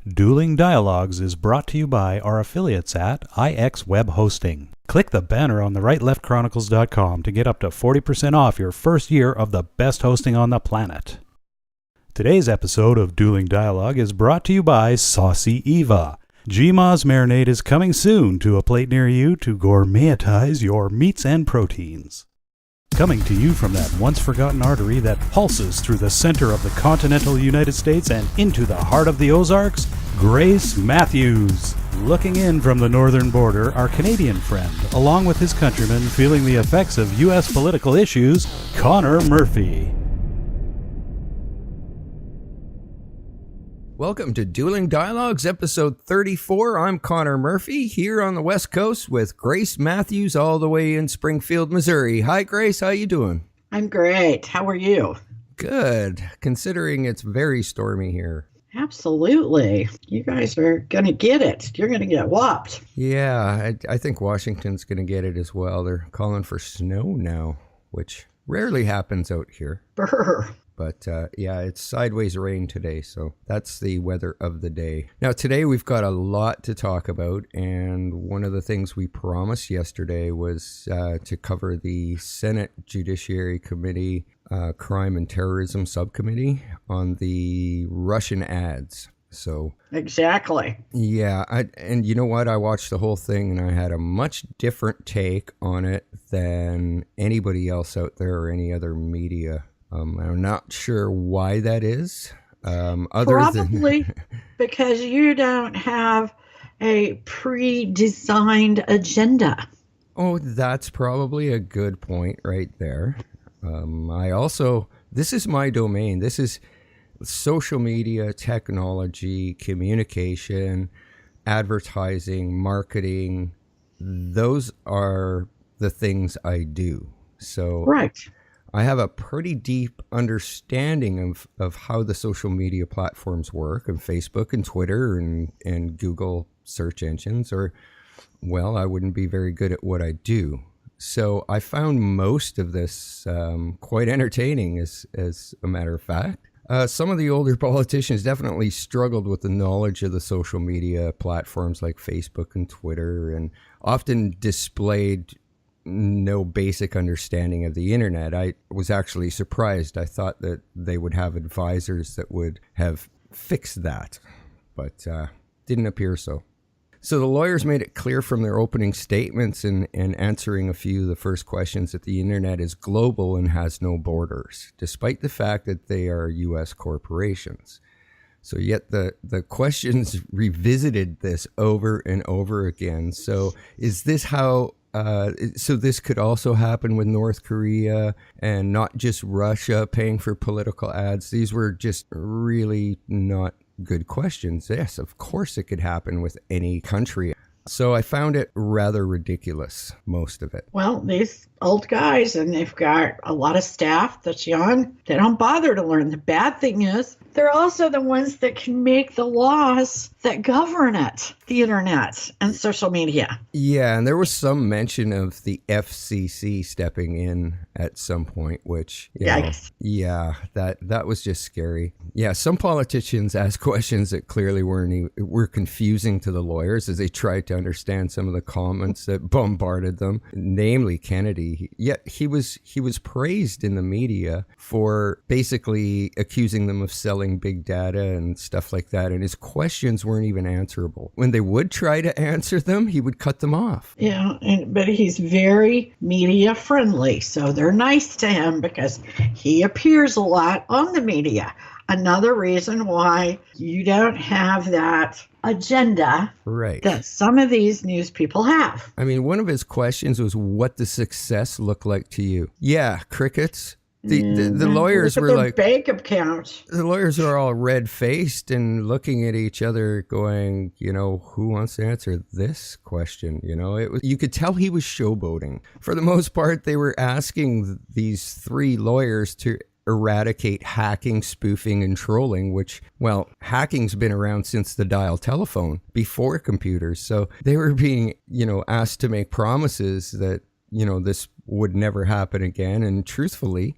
Dueling Dialogues is brought to you by our affiliates at IX Web Hosting. Click the banner on the rightleftchronicles.com to get up to 40% off your first year of the best hosting on the planet. Today's episode of Dueling Dialogue is brought to you by Sasse Eva. GMA's marinade is coming soon to a plate near you to gourmetize your meats and proteins. Coming to you from that once-forgotten artery that pulses through the center of the continental United States and into the heart of the Ozarks, Grace Matthews. Looking in from the northern border, our Canadian friend, along with his countrymen feeling the effects of U.S. political issues, Connor Murphy. Welcome to Dueling Dialogues, episode 34. I'm Connor Murphy, here on the West Coast with Grace Matthews all the way in Springfield, Missouri. Hi, Grace. How you doing? I'm great. How are you? Good, considering it's very stormy here. Absolutely. You guys are going to get it. You're going to get whopped. Yeah, I think Washington's going to get it as well. They're calling for snow now, which rarely happens out here. Brr. But yeah, it's sideways rain today, so that's the weather of the day. Now, today we've got a lot to talk about, and one of the things we promised yesterday was to cover the Senate Judiciary Committee Crime and Terrorism Subcommittee on the Russian ads. So exactly. Yeah, and you know what? I watched the whole thing, and I had a much different take on it than anybody else out there or any other media. I'm not sure why that is. Probably because you don't have a pre-designed agenda. Oh, that's probably a good point right there. This is my domain. This is social media, technology, communication, advertising, marketing. Those are the things I do. So right. I have a pretty deep understanding of how the social media platforms work, and Facebook and Twitter and Google search engines, or, well, I wouldn't be very good at what I do. So I found most of this quite entertaining, as a matter of fact. Some of the older politicians definitely struggled with the knowledge of the social media platforms like Facebook and Twitter, and often displayed no basic understanding of the internet. I was actually surprised. I thought that they would have advisors that would have fixed that, but didn't appear so. So the lawyers made it clear from their opening statements and answering a few of the first questions that the internet is global and has no borders, despite the fact that they are U.S. corporations. So yet the questions revisited this over and over again. So is this how... So this could also happen with North Korea and not just Russia paying for political ads? These were just really not good questions. Yes, of course it could happen with any country. So I found it rather ridiculous, most of it. Well, these old guys, and they've got a lot of staff that's young, they don't bother to learn. The bad thing is they're also the ones that can make the laws that govern it, the internet and social media. Yeah, and there was some mention of the FCC stepping in at some point, which, yeah, that was just scary. Yeah, some politicians asked questions that clearly were confusing to the lawyers as they tried to understand some of the comments that bombarded them, namely Kennedy. Yet he was praised in the media for basically accusing them of selling big data and stuff like that, and his questions weren't even answerable. When they would try to answer them, he would cut them off. Yeah, but he's very media friendly, so they're nice to him because he appears a lot on the media. Another reason why you don't have that agenda that some of these news people have. I mean, one of his questions was, what does success look like to you? Yeah, crickets. The lawyers were like, bank account. The lawyers are all red-faced and looking at each other going, who wants to answer this question? You could tell he was showboating. For the most part, they were asking these three lawyers to eradicate hacking, spoofing, and trolling, which, well, hacking's been around since the dial telephone, before computers. So they were being, asked to make promises that, this would never happen again. And truthfully,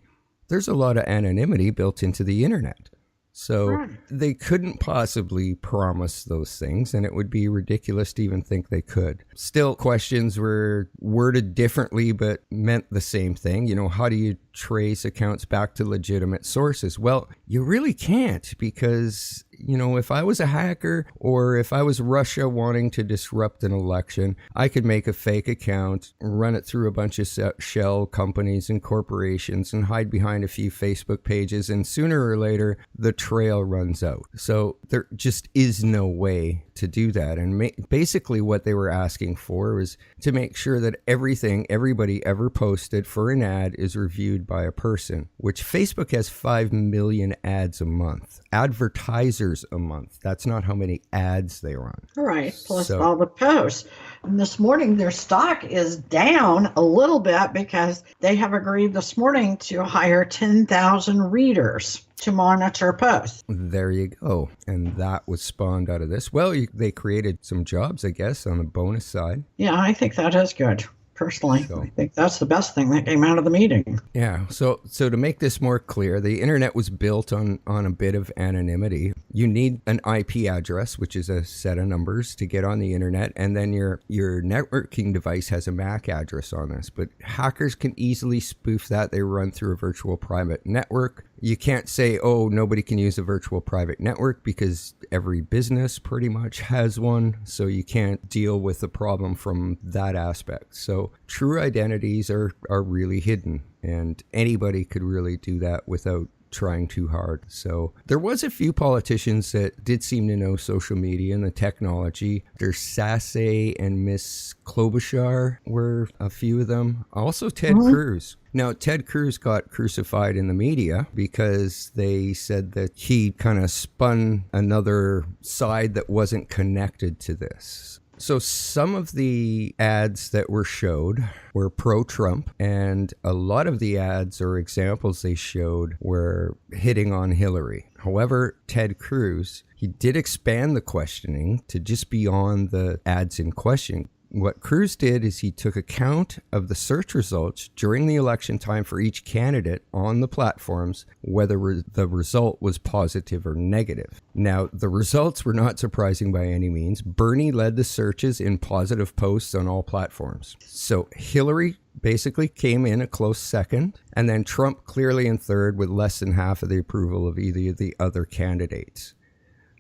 there's a lot of anonymity built into the internet. So they couldn't possibly promise those things, and it would be ridiculous to even think they could. Still, questions were worded differently but meant the same thing. You know, how do you trace accounts back to legitimate sources? Well, you really can't, because, you know, if I was a hacker or if I was Russia wanting to disrupt an election, I could make a fake account, run it through a bunch of shell companies and corporations and hide behind a few Facebook pages, and sooner or later the trail runs out. So there just is no way to do that. And basically what they were asking for was to make sure that everything everybody ever posted for an ad is reviewed by a person, which Facebook has 5 million ads a month, advertisers a month. That's not how many ads they run. Right, plus all the posts. And this morning, their stock is down a little bit because they have agreed this morning to hire 10,000 readers to monitor posts. There you go. And that was spawned out of this. Well, they created some jobs, I guess, on the bonus side. Yeah, I think that is good. Personally, I think that's the best thing that came out of the meeting. Yeah. So to make this more clear, the internet was built on a bit of anonymity. You need an IP address, which is a set of numbers to get on the internet. And then your networking device has a MAC address on this. But hackers can easily spoof that. They run through a virtual private network. You can't say, oh, nobody can use a virtual private network, because every business pretty much has one. So you can't deal with the problem from that aspect. So true identities are really hidden, and anybody could really do that without trying too hard. So there was a few politicians that did seem to know social media and the technology. There's Sasse and Miss Klobuchar were a few of them. Also Ted Cruz. Now, Ted Cruz got crucified in the media because they said that he kind of spun another side that wasn't connected to this. So some of the ads that were showed were pro-Trump, and a lot of the ads or examples they showed were hitting on Hillary. However, Ted Cruz, he did expand the questioning to just beyond the ads in question. What Cruz did is he took account of the search results during the election time for each candidate on the platforms, whether the result was positive or negative. Now, the results were not surprising by any means. Bernie led the searches in positive posts on all platforms. So Hillary basically came in a close second, and then Trump clearly in third with less than half of the approval of either of the other candidates.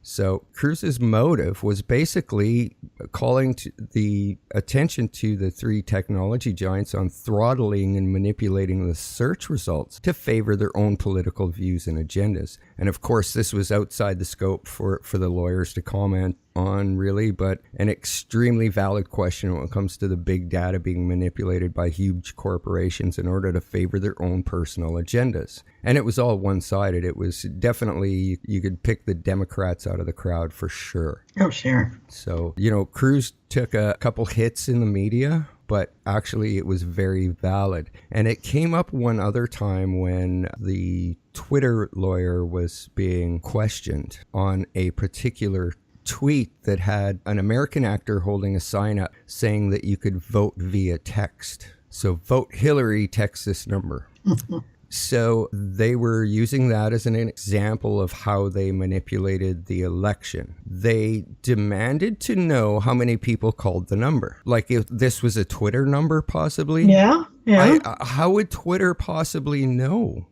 So Cruz's motive was basically calling to the attention to the three technology giants on throttling and manipulating the search results to favor their own political views and agendas. And of course, this was outside the scope for the lawyers to comment on, really, but an extremely valid question when it comes to the big data being manipulated by huge corporations in order to favor their own personal agendas. And it was all one-sided. It was definitely, you could pick the Democrats out of the crowd for sure. Oh, sure. So, you know, Cruz took a couple hits in the media, but actually it was very valid. And it came up one other time when the Twitter lawyer was being questioned on a particular tweet that had an American actor holding a sign up saying that you could vote via text. So vote Hillary, text this number. So they were using that as an example of how they manipulated the election. They demanded to know how many people called the number. Like if this was a Twitter number, possibly. Yeah. How would Twitter possibly know?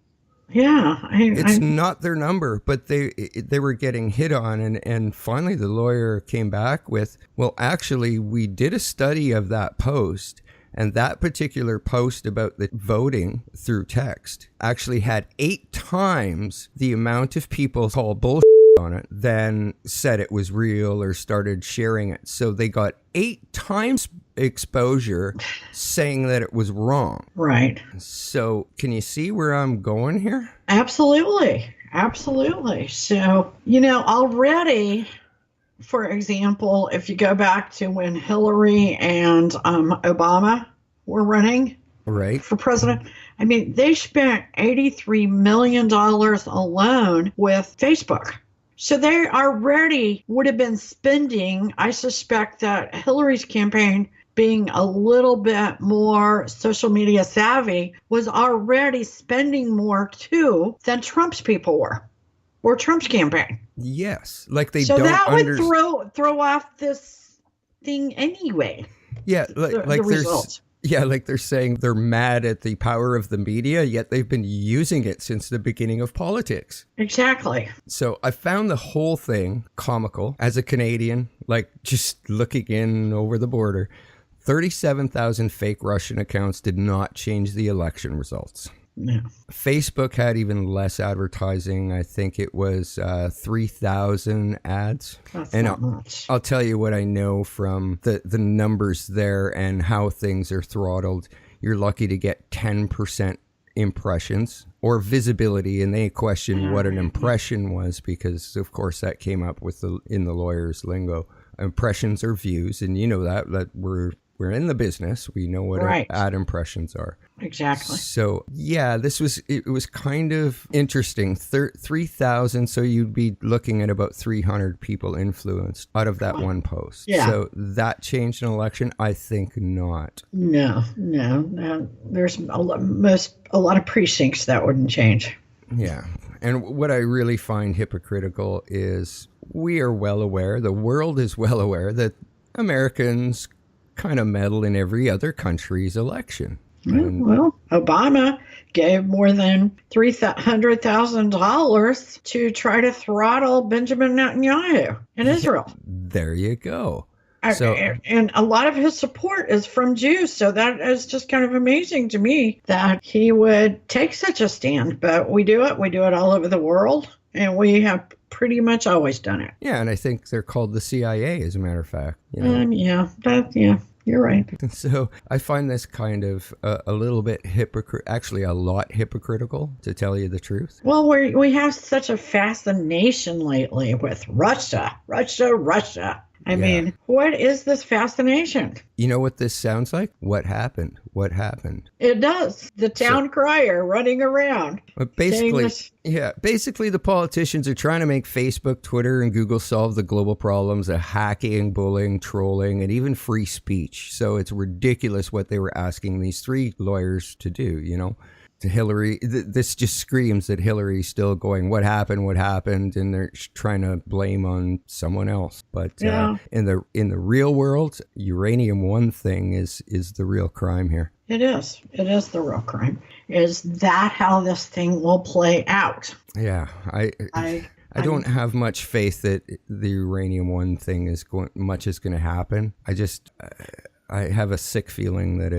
Yeah. It's not their number, but they were getting hit on. And finally, the lawyer came back with, well, actually, we did a study of that post. And that particular post about the voting through text actually had 8 times the amount of people called bullshit on it than said it was real or started sharing it. So they got 8 times exposure saying that it was wrong. Right. So can you see where I'm going here? Absolutely. So, you know, already, for example, if you go back to when Hillary and Obama were running for president, I mean, they spent $83 million alone with Facebook. So they already would have been spending, I suspect that Hillary's campaign, being a little bit more social media savvy, was already spending more too than Trump's people were. or Trump's campaign. Yes, like they so don't that would throw off this thing anyway. Yeah, the results. Yeah, like they're saying they're mad at the power of the media, yet they've been using it since the beginning of politics. Exactly. So I found the whole thing comical as a Canadian, like just looking in over the border. 37,000 fake Russian accounts did not change the election results. No. Facebook had even less advertising. I think it was 3,000 ads. That's and not much. I'll tell you what I know from the numbers there and how things are throttled. You're lucky to get 10% impressions or visibility, and they question what an impression was because, of course, that came up with in the lawyer's lingo. Impressions are views, and you know that we're in the business. We know what ad impressions are. Exactly. So yeah, it was kind of interesting. 3,000. So you'd be looking at about 300 people influenced out of that one post. Yeah. So that changed an election? I think not. No. There's a lot of precincts that wouldn't change. Yeah. And what I really find hypocritical is we are well aware, the world is well aware that Americans kind of meddle in every other country's election. Well, Obama gave more than $300,000 to try to throttle Benjamin Netanyahu in Israel. There you go. And a lot of his support is from Jews. So that is just kind of amazing to me that he would take such a stand. But we do it. We do it all over the world. And we have pretty much always done it. Yeah, and I think they're called the CIA, as a matter of fact. You know? You're right. So I find this kind of a little bit actually a lot hypocritical, to tell you the truth. Well, we have such a fascination lately with Russia. I mean, what is this fascination? You know what this sounds like? What happened? It does. The town crier running around. But basically the politicians are trying to make Facebook, Twitter, and Google solve the global problems of hacking, bullying, trolling, and even free speech. So it's ridiculous what they were asking these three lawyers to do, you know? To Hillary, this just screams that Hillary's still going, what happened, and they're trying to blame on someone else. But in the real world, Uranium One thing is the real crime here. It is the real crime. Is that how this thing will play out? Yeah, I don't have much faith that the Uranium One thing is going to happen. I have a sick feeling that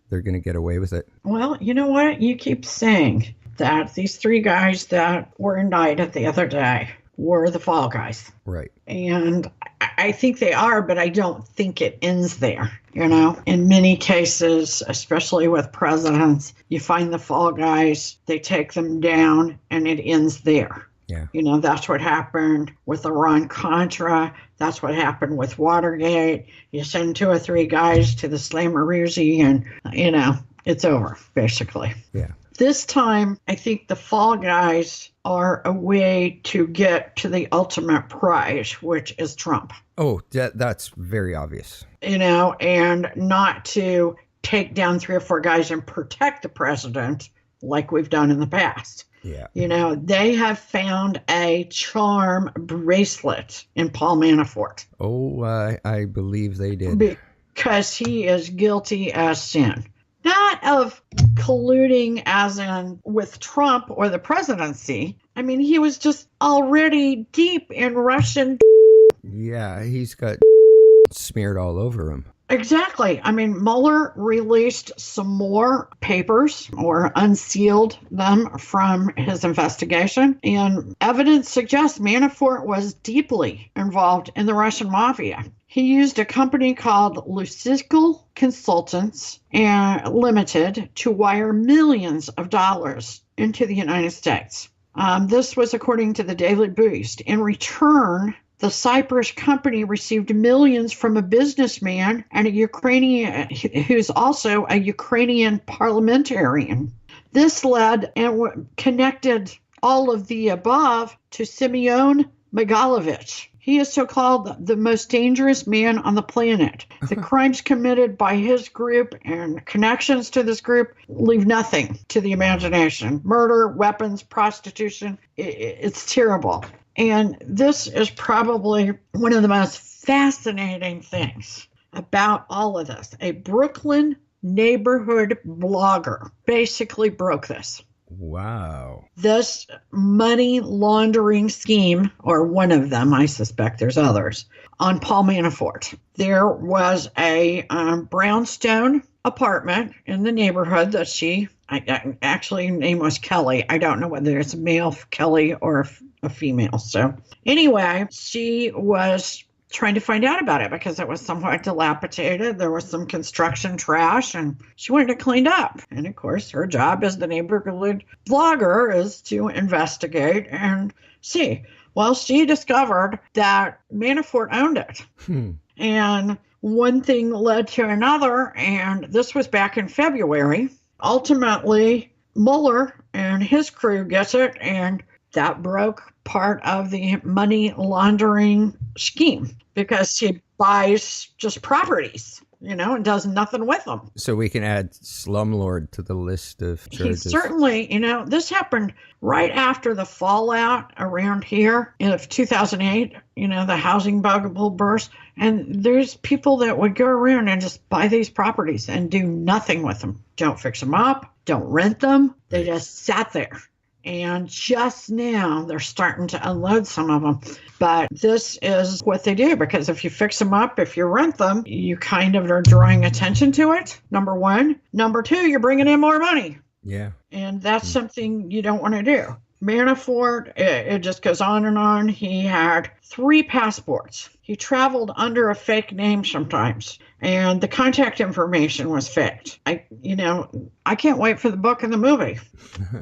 they're going to get away with it. Well, you know what? You keep saying that these three guys that were indicted the other day were the fall guys. Right. And I think they are, but I don't think it ends there. You know, in many cases, especially with presidents, you find the fall guys, they take them down, and it ends there. Yeah. You know, that's what happened with Iran-Contra. That's what happened with Watergate. You send 2 or 3 guys to the Slammeroozy and, you know, it's over, basically. Yeah. This time, I think the fall guys are a way to get to the ultimate prize, which is Trump. Oh, that's very obvious. You know, and not to take down 3 or 4 guys and protect the president like we've done in the past. Yeah. You know, they have found a charm bracelet in Paul Manafort. Oh, I believe they did. Because he is guilty as sin. Not of colluding as in with Trump or the presidency. I mean, he was just already deep in Russian. Yeah, he's got smeared all over him. Exactly. I mean, Mueller released some more papers or unsealed them from his investigation. And evidence suggests Manafort was deeply involved in the Russian Mafia. He used a company called Lucical Consultants Limited to wire millions of dollars into the United States. This was according to the Daily Beast. In return, the Cyprus company received millions from a businessman and a Ukrainian who's also a Ukrainian parliamentarian. This led and connected all of the above to Semyon Migalovich, He is so-called the most dangerous man on the planet. The crimes committed by his group and connections to this group leave nothing to the imagination. Murder, weapons, prostitution. It's terrible. And this is probably one of the most fascinating things about all of this. A Brooklyn neighborhood blogger basically broke this. Wow. This money laundering scheme, or one of them, I suspect there's others, on Paul Manafort. There was a brownstone apartment in the neighborhood that actually her name was Kelly. I don't know whether it's a male Kelly or a female. So anyway, she was trying to find out about it because it was somewhat dilapidated. There was some construction trash and she wanted it cleaned up. And of course, her job as the neighborhood blogger is to investigate and see. Well, she discovered that Manafort owned it. And one thing led to another, and this was back in February. Ultimately, Mueller and his crew gets it, and that broke part of the money laundering scheme because he buys just properties, and does nothing with them. So we can add slumlord to the list of charges. He certainly, this happened right after the fallout around here of 2008, the housing bubble burst. And there's people that would go around and just buy these properties and do nothing with them. Don't fix them up, don't rent them. They just sat there. And just now they're starting to unload some of them. But this is what they do, because if you fix them up, if you rent them, you kind of are drawing attention to it, number one. Number two, you're bringing in more money. Yeah. And that's something you don't want to do. Manafort, it just goes on and on. He had 3 passports. He traveled under a fake name sometimes, and the contact information was faked. I can't wait for the book and the movie.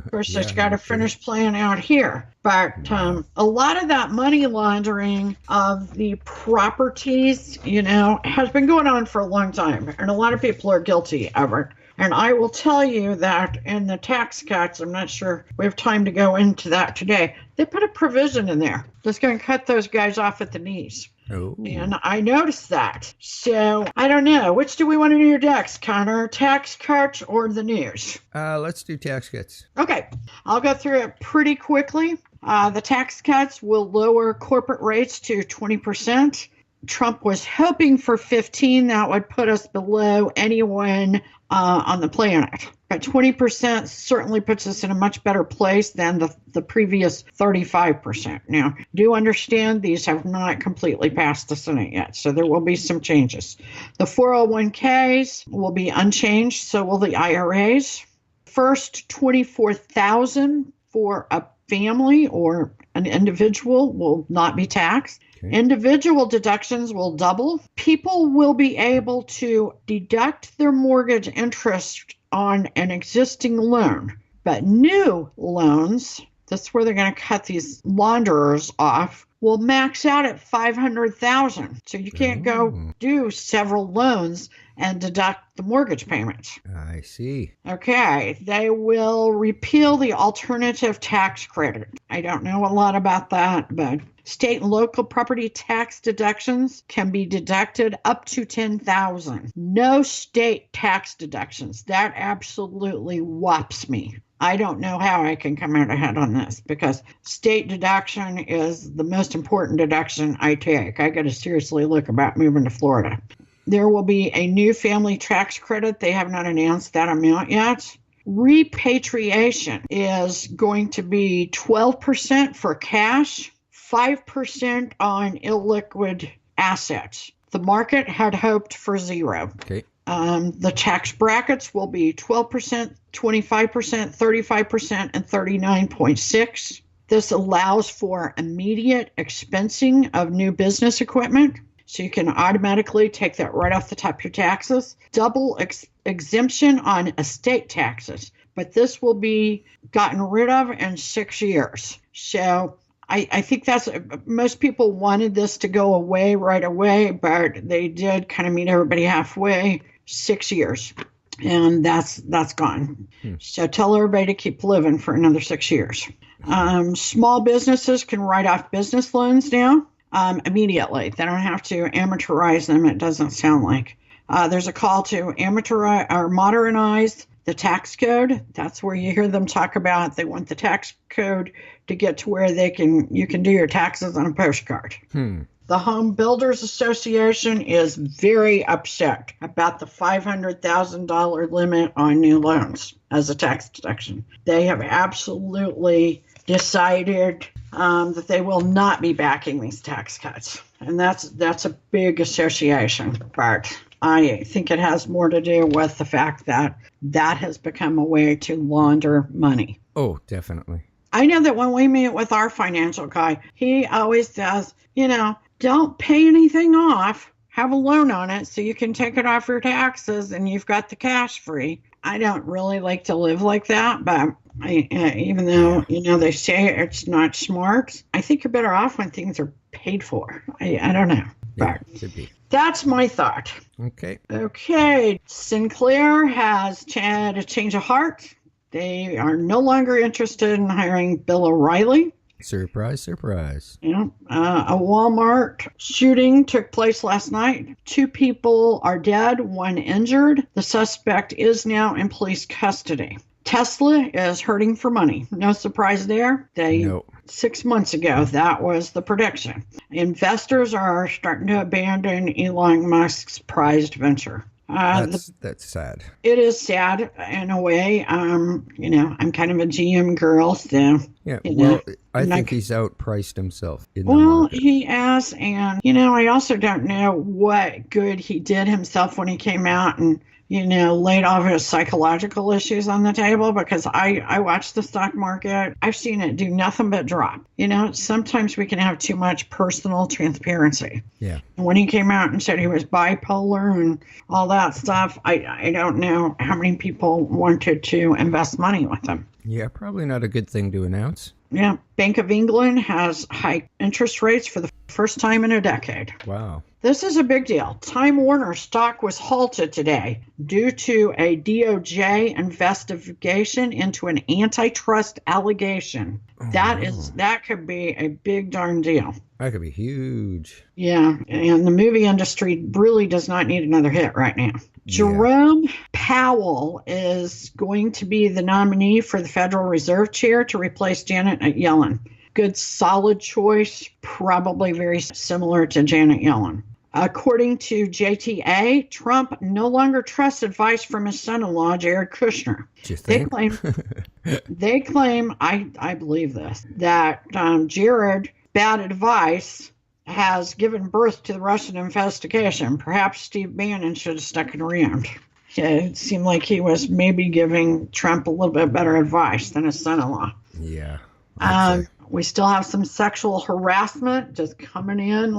First, it's got to finish playing out here. But a lot of that money laundering of the properties, has been going on for a long time, and a lot of people are guilty of it. And I will tell you that in the tax cuts, I'm not sure we have time to go into that today, they put a provision in there that's going to cut those guys off at the knees. Oh. And I noticed that. So I don't know. Which do we want to do next, Connor? Tax cuts or the news? Let's do tax cuts. Okay. I'll go through it pretty quickly. The tax cuts will lower corporate rates to 20%. Trump was hoping for 15. That would put us below anyone on the planet. But 20% certainly puts us in a much better place than the previous 35%. Now, do understand these have not completely passed the Senate yet, so there will be some changes. The 401ks will be unchanged, so will the IRAs. First $24,000 for a family or an individual will not be taxed. Okay. Individual deductions will double. People will be able to deduct their mortgage interest on an existing loan. But new loans, that's where they're going to cut these launderers off, will max out at $500,000. So you can't go do several loans and deduct the mortgage payments. I see. Okay, they will repeal the alternative tax credit. I don't know a lot about that, but state and local property tax deductions can be deducted up to $10,000. No state tax deductions. That absolutely whops me. I don't know how I can come out ahead on this because state deduction is the most important deduction I take. I got to seriously look about moving to Florida. There will be a new family tax credit. They have not announced that amount yet. Repatriation is going to be 12% for cash, 5% on illiquid assets. The market had hoped for 0. Okay. The tax brackets will be 12%, 25%, 35%, and 39.6%. This allows for immediate expensing of new business equipment. So you can automatically take that right off the top of your taxes. Double exemption on estate taxes. But this will be gotten rid of in 6 years. So I think that's, most people wanted this to go away right away, but they did kind of meet everybody halfway, 6 years. And that's gone. So tell everybody to keep living for another 6 years. Small businesses can write off business loans now. immediately. They don't have to amateurize them, it doesn't sound like. There's a call to modernize the tax code. That's where you hear them talk about they want the tax code to get to where you can do your taxes on a postcard. The Home Builders Association is very upset about the $500,000 limit on new loans as a tax deduction. They have absolutely decided that they will not be backing these tax cuts. And that's a big association. But I think it has more to do with the fact that has become a way to launder money. Oh, definitely. I know that when we meet with our financial guy, he always says, don't pay anything off. Have a loan on it so you can take it off your taxes and you've got the cash free. I don't really like to live like that, but even though, they say it's not smart, I think you're better off when things are paid for. I don't know. Yeah, could be. That's my thought. Okay. Sinclair has had a change of heart. They are no longer interested in hiring Bill O'Reilly. Surprise, surprise. A Walmart shooting took place last night. 2 people are dead, 1 injured. The suspect is now in police custody. Tesla is hurting for money. No surprise there. No. 6 months ago, that was the prediction. Investors are starting to abandon Elon Musk's prized venture. That's sad. It is sad in a way. I'm kind of a GM girl, so. Yeah, I think he's outpriced himself in the market. He has, and, I also don't know what good he did himself when he came out and, laid all of his psychological issues on the table, because I watch the stock market. I've seen it do nothing but drop. Sometimes we can have too much personal transparency. Yeah. When he came out and said he was bipolar and all that stuff, I don't know how many people wanted to invest money with him. Yeah, probably not a good thing to announce. Yeah. Bank of England has hiked interest rates for the first time in a decade. Wow. This is a big deal. Time Warner stock was halted today due to a DOJ investigation into an antitrust allegation. That could be a big darn deal. That could be huge. Yeah, and the movie industry really does not need another hit right now. Jerome Powell is going to be the nominee for the Federal Reserve Chair to replace Janet Yellin. Good, solid choice, probably very similar to Janet Yellin. According to JTA, Trump no longer trusts advice from his son-in-law, Jared Kushner. They claim, I believe this, that Jared bad advice has given birth to the Russian investigation. Perhaps Steve Bannon should have stuck it around. It seemed like he was maybe giving Trump a little bit better advice than his son-in-law. Yeah. We still have some sexual harassment just coming in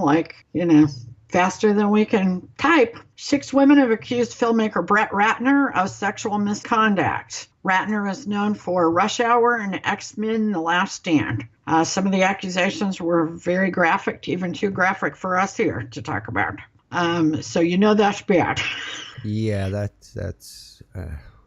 faster than we can type. 6 women have accused filmmaker Brett Ratner of sexual misconduct. Ratner is known for Rush Hour and X-Men: The Last Stand. Some of the accusations were very graphic, even too graphic for us here to talk about. So that's bad. Yeah, that's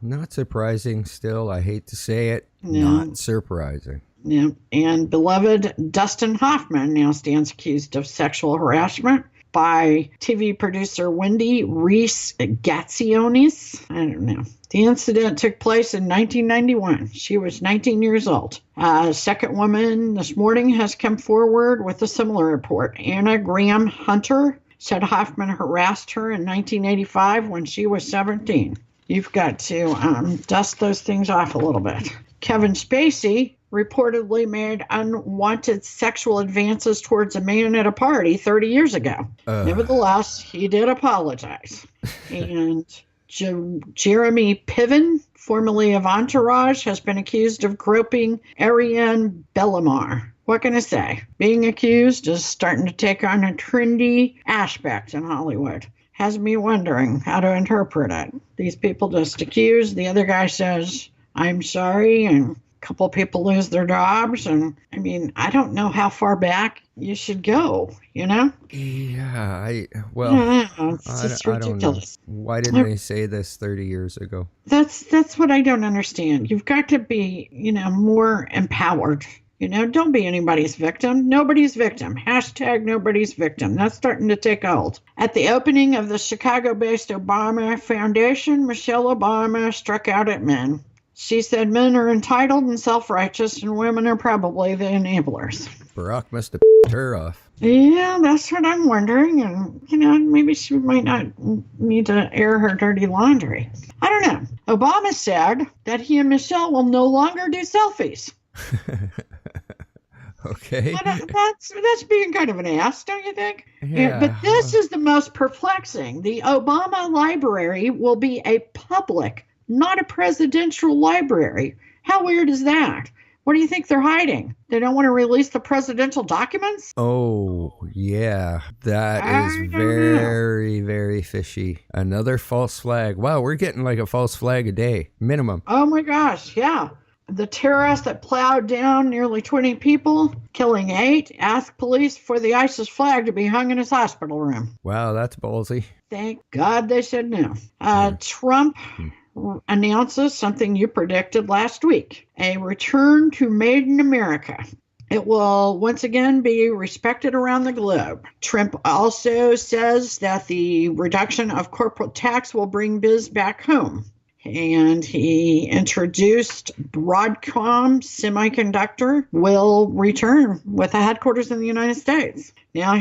not surprising still. I hate to say it. No. Not surprising. Yeah. And beloved Dustin Hoffman now stands accused of sexual harassment by TV producer Wendy Riss Gatsiounis. I don't know. The incident took place in 1991. She was 19 years old. A second woman this morning has come forward with a similar report. Anna Graham Hunter said Hoffman harassed her in 1985 when she was 17. You've got to dust those things off a little bit. Kevin Spacey reportedly made unwanted sexual advances towards a man at a party 30 years ago. Nevertheless, he did apologize. And Jeremy Piven, formerly of Entourage, has been accused of groping Ariane Bellamar. What can I say? Being accused is starting to take on a trendy aspect in Hollywood. Has me wondering how to interpret it. These people just accuse, the other guy says, I'm sorry, and couple of people lose their jobs, and I don't know how far back you should go, Yeah, it's just ridiculous. Why didn't they say this 30 years ago? That's what I don't understand. You've got to be, more empowered. Don't be anybody's victim. Nobody's victim. Hashtag nobody's victim. That's starting to take hold. At the opening of the Chicago-based Obama Foundation, Michelle Obama struck out at men. She said men are entitled and self-righteous, and women are probably the enablers. Barack must have her off. Yeah, that's what I'm wondering. And, maybe she might not need to air her dirty laundry. I don't know. Obama said that he and Michelle will no longer do selfies. Okay. That's being kind of an ass, don't you think? Yeah. But this is the most perplexing. The Obama library will be a public, not a presidential library. How weird is that? What do you think they're hiding? They don't want to release the presidential documents? Oh, yeah. That is very, very fishy. Another false flag. Wow, we're getting like a false flag a day, minimum. Oh my gosh, yeah. The terrorist that plowed down nearly 20 people, killing 8, asked police for the ISIS flag to be hung in his hospital room. Wow, that's ballsy. Thank God they said no. Trump announces something you predicted last week, a return to Made in America. It will once again be respected around the globe. Trump also says that the reduction of corporate tax will bring biz back home. And he introduced Broadcom Semiconductor will return with a headquarters in the United States. Now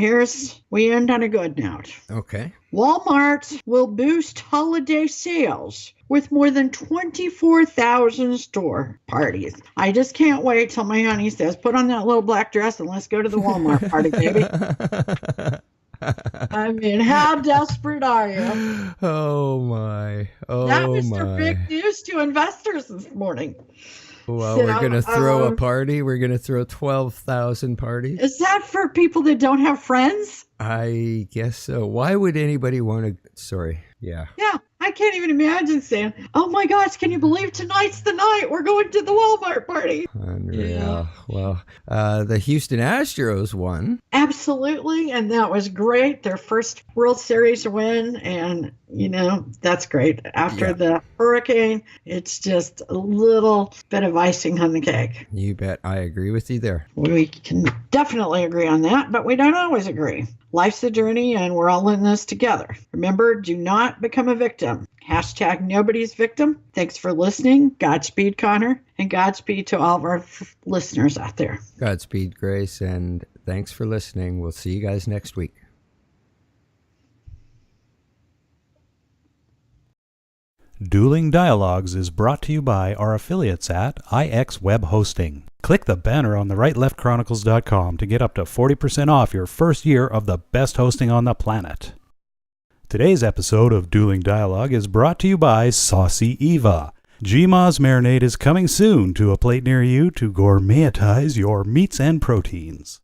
we end on a good note. Okay. Walmart will boost holiday sales with more than 24,000 store parties. I just can't wait till my honey says, put on that little black dress and let's go to the Walmart party, baby. I mean, how desperate are you? Oh, my. That was the big news to investors this morning. Well, we're going to throw a party. We're going to throw 12,000 parties. Is that for people that don't have friends? I guess so. Why would anybody want to? Sorry. Yeah. Yeah. I can't even imagine saying, oh my gosh, can you believe tonight's the night we're going to the Walmart party? Unreal. Yeah. Well, the Houston Astros won. Absolutely. And that was great. Their first World Series win. And, that's great. After the hurricane, it's just a little bit of icing on the cake. You bet. I agree with you there. We can definitely agree on that, but we don't always agree. Life's a journey, and we're all in this together. Remember, do not become a victim. Hashtag nobody's victim. Thanks for listening. Godspeed, Connor, and Godspeed to all of our listeners out there. Godspeed, Grace, and thanks for listening. We'll see you guys next week. Dueling Dialogues is brought to you by our affiliates at IX Web Hosting. Click the banner on the rightleftchronicles.com to get up to 40% off your first year of the best hosting on the planet. Today's episode of Dueling Dialogue is brought to you by Saucy Eva. GMA's marinade is coming soon to a plate near you to gourmetize your meats and proteins.